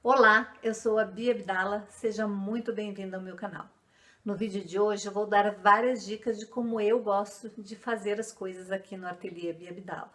Olá, eu sou a Bia Abdala, seja muito bem-vinda ao meu canal. No vídeo de hoje eu vou dar várias dicas de como eu gosto de fazer as coisas aqui no Ateliê Bia Abdala.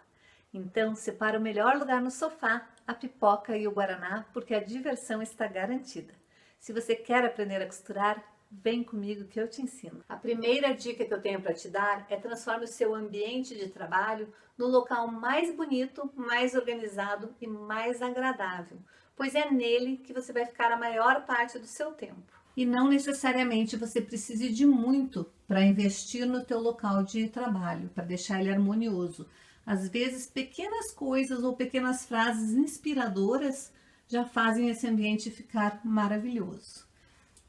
Então, separa o melhor lugar no sofá, a pipoca e o guaraná, porque a diversão está garantida. Se você quer aprender a costurar, vem comigo que eu te ensino. A primeira dica que eu tenho para te dar é transforme o seu ambiente de trabalho no local mais bonito, mais organizado e mais agradável, pois é nele que você vai ficar a maior parte do seu tempo. E não necessariamente você precise de muito para investir no teu local de trabalho, para deixar ele harmonioso. Às vezes, pequenas coisas ou pequenas frases inspiradoras já fazem esse ambiente ficar maravilhoso.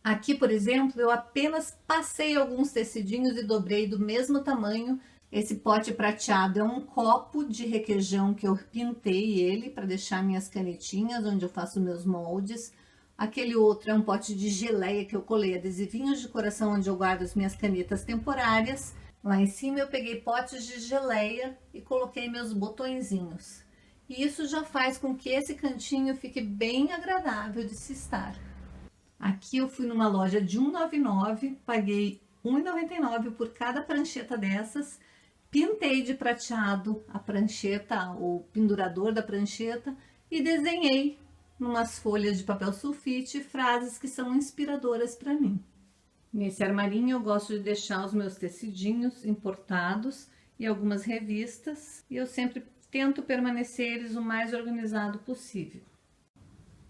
Aqui, por exemplo, eu apenas passei alguns tecidinhos e dobrei do mesmo tamanho. Esse pote prateado é um copo de requeijão que eu pintei ele para deixar minhas canetinhas, onde eu faço meus moldes. Aquele outro é um pote de geleia que eu colei adesivinhos de coração, onde eu guardo as minhas canetas temporárias. Lá em cima eu peguei potes de geleia e coloquei meus botõezinhos. E isso já faz com que esse cantinho fique bem agradável de se estar. Aqui eu fui numa loja de R$1,99, paguei R$1,99 por cada prancheta dessas, pintei de prateado a prancheta, o pendurador da prancheta e desenhei numas folhas de papel sulfite frases que são inspiradoras para mim. Nesse armarinho eu gosto de deixar os meus tecidinhos importados e algumas revistas, e eu sempre tento permanecer eles o mais organizado possível.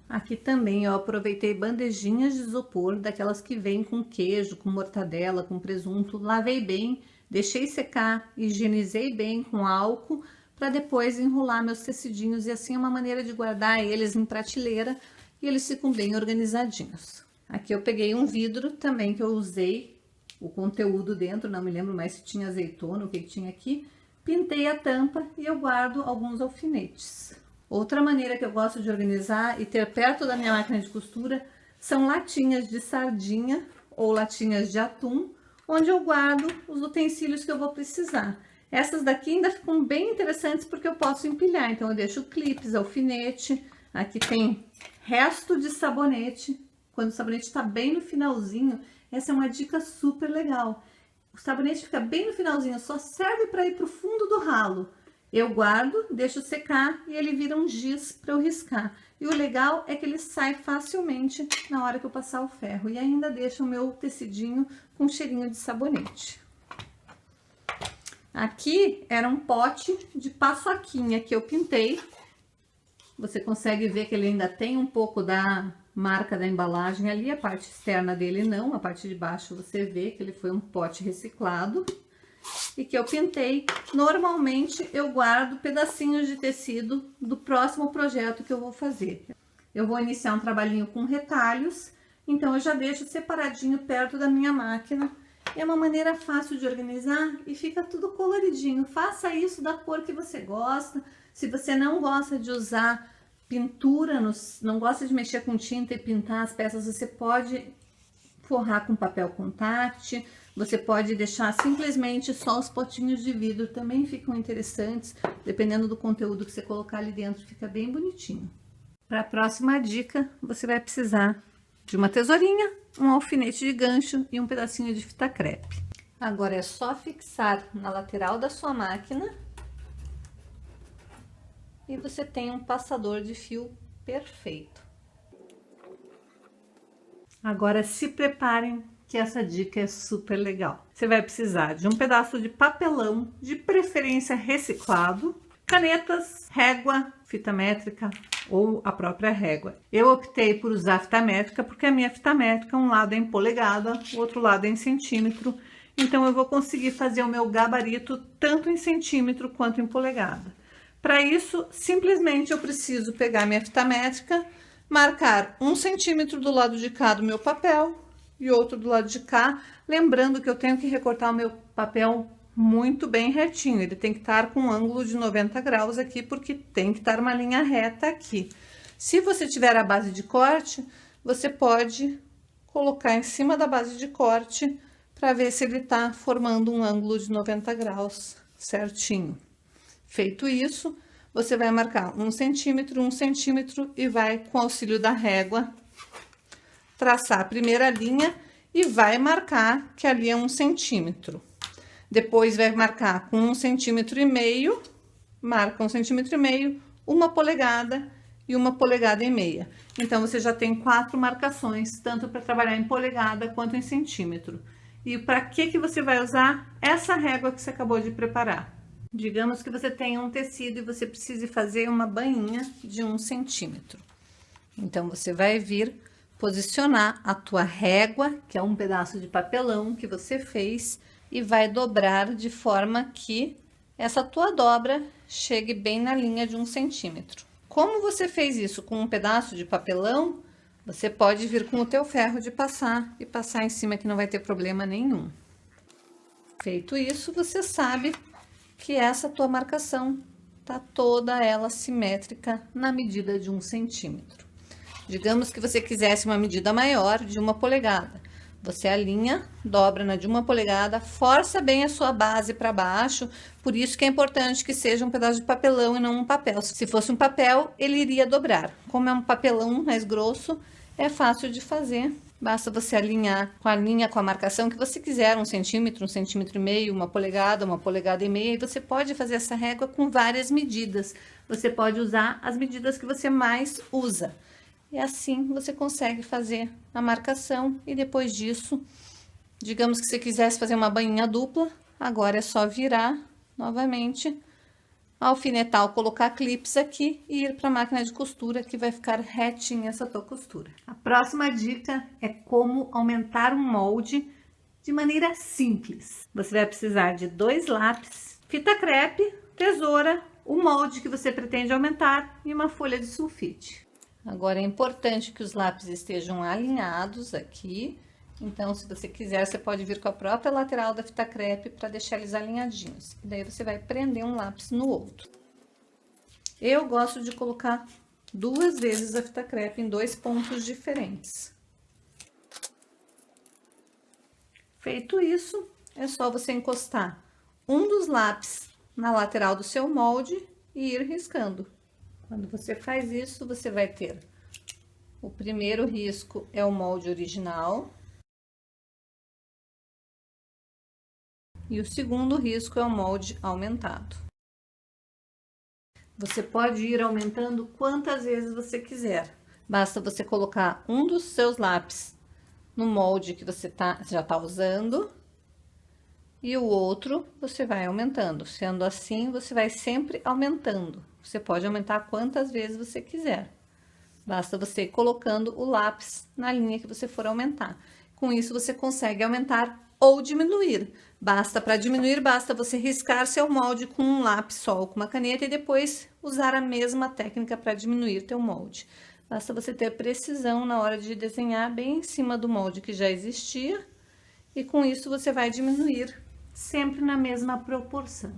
Aqui também eu aproveitei bandejinhas de isopor, daquelas que vêm com queijo, com mortadela, com presunto, lavei bem, deixei secar, higienizei bem com álcool, para depois enrolar meus tecidinhos, e assim é uma maneira de guardar eles em prateleira e eles ficam bem organizadinhos. Aqui eu peguei um vidro também que eu usei o conteúdo dentro, não me lembro mais se tinha azeitona, o que tinha aqui, pintei a tampa e eu guardo alguns alfinetes. Outra maneira que eu gosto de organizar e ter perto da minha máquina de costura são latinhas de sardinha ou latinhas de atum, onde eu guardo os utensílios que eu vou precisar. Essas daqui ainda ficam bem interessantes porque eu posso empilhar, então eu deixo clipes, alfinete, aqui tem resto de sabonete, quando o sabonete está bem no finalzinho, essa é uma dica super legal. O sabonete fica bem no finalzinho, só serve para ir para o fundo do ralo. Eu guardo, deixo secar e ele vira um giz para eu riscar. E o legal é que ele sai facilmente na hora que eu passar o ferro. E ainda deixa o meu tecidinho com cheirinho de sabonete. Aqui era um pote de paçoquinha que eu pintei. Você consegue ver que ele ainda tem um pouco da marca da embalagem ali. A parte externa dele não, a parte de baixo você vê que ele foi um pote reciclado. E que eu pintei. Normalmente eu guardo pedacinhos de tecido do próximo projeto que eu vou fazer. Eu vou iniciar um trabalhinho com retalhos, então eu já deixo separadinho perto da minha máquina. É uma maneira fácil de organizar e fica tudo coloridinho. Faça isso da cor que você gosta. Se você não gosta de usar pintura, não gosta de mexer com tinta e pintar as peças, você pode forrar com papel contact. Você pode deixar simplesmente só os potinhos de vidro, também ficam interessantes, dependendo do conteúdo que você colocar ali dentro, fica bem bonitinho. Para a próxima dica, você vai precisar de uma tesourinha, um alfinete de gancho e um pedacinho de fita crepe. Agora é só fixar na lateral da sua máquina e você tem um passador de fio perfeito. Agora se preparem, que essa dica é super legal. Você vai precisar de um pedaço de papelão, de preferência reciclado, canetas, régua, fita métrica ou a própria régua. Eu optei por usar fita métrica porque a minha fita métrica, um lado é em polegada, o outro lado é em centímetro, então eu vou conseguir fazer o meu gabarito tanto em centímetro quanto em polegada. Para isso, simplesmente eu preciso pegar minha fita métrica, marcar 1 centímetro do lado de cá do meu papel e outro do lado de cá, lembrando que eu tenho que recortar o meu papel muito bem retinho, ele tem que estar com um ângulo de 90 graus aqui, porque tem que estar uma linha reta aqui. Se você tiver a base de corte, você pode colocar em cima da base de corte para ver se ele está formando um ângulo de 90 graus certinho. Feito isso, você vai marcar 1 centímetro e vai, com auxílio da régua, traçar a primeira linha e vai marcar que ali é 1 centímetro. Depois vai marcar com 1,5 centímetro, marca 1,5 centímetro, 1 polegada e 1,5 polegadas. Então, você já tem 4 marcações, tanto para trabalhar em polegada quanto em centímetro. E para que você vai usar essa régua que você acabou de preparar? Digamos que você tenha um tecido e você precise fazer uma bainha de 1 centímetro. Então, você vai vir posicionar a tua régua, que é um pedaço de papelão que você fez, e vai dobrar de forma que essa tua dobra chegue bem na linha de 1 centímetro. Como você fez isso com um pedaço de papelão, você pode vir com o teu ferro de passar e passar em cima que não vai ter problema nenhum. Feito isso, você sabe que essa tua marcação tá toda ela simétrica na medida de 1 centímetro. Digamos que você quisesse uma medida maior, de 1 polegada. Você alinha, dobra na de 1 polegada, força bem a sua base para baixo, por isso que é importante que seja um pedaço de papelão e não um papel. Se fosse um papel, ele iria dobrar. Como é um papelão mais grosso, é fácil de fazer. Basta você alinhar com a linha, com a marcação que você quiser, 1 centímetro, 1,5 centímetro, 1 polegada, 1,5 polegadas, e você pode fazer essa régua com várias medidas. Você pode usar as medidas que você mais usa. E assim você consegue fazer a marcação e depois disso, digamos que você quisesse fazer uma bainha dupla, agora é só virar novamente, alfinetar ou colocar clips aqui e ir para a máquina de costura que vai ficar retinha essa tua costura. A próxima dica é como aumentar um molde de maneira simples. Você vai precisar de 2 lápis, fita crepe, tesoura, o molde que você pretende aumentar e uma folha de sulfite. Agora, é importante que os lápis estejam alinhados aqui. Então, se você quiser, você pode vir com a própria lateral da fita crepe para deixar eles alinhadinhos. E daí, você vai prender um lápis no outro. Eu gosto de colocar 2 vezes a fita crepe em 2 pontos diferentes. Feito isso, é só você encostar um dos lápis na lateral do seu molde e ir riscando. Quando você faz isso, você vai ter o primeiro risco é o molde original e o segundo risco é o molde aumentado. Você pode ir aumentando quantas vezes você quiser. Basta você colocar um dos seus lápis no molde que você já está usando e o outro você vai aumentando. Sendo assim, você vai sempre aumentando. Você pode aumentar quantas vezes você quiser. Basta você ir colocando o lápis na linha que você for aumentar. Com isso, você consegue aumentar ou diminuir. Para diminuir, basta você riscar seu molde com um lápis só ou com uma caneta e depois usar a mesma técnica para diminuir teu molde. Basta você ter precisão na hora de desenhar bem em cima do molde que já existia. E com isso, você vai diminuir sempre na mesma proporção.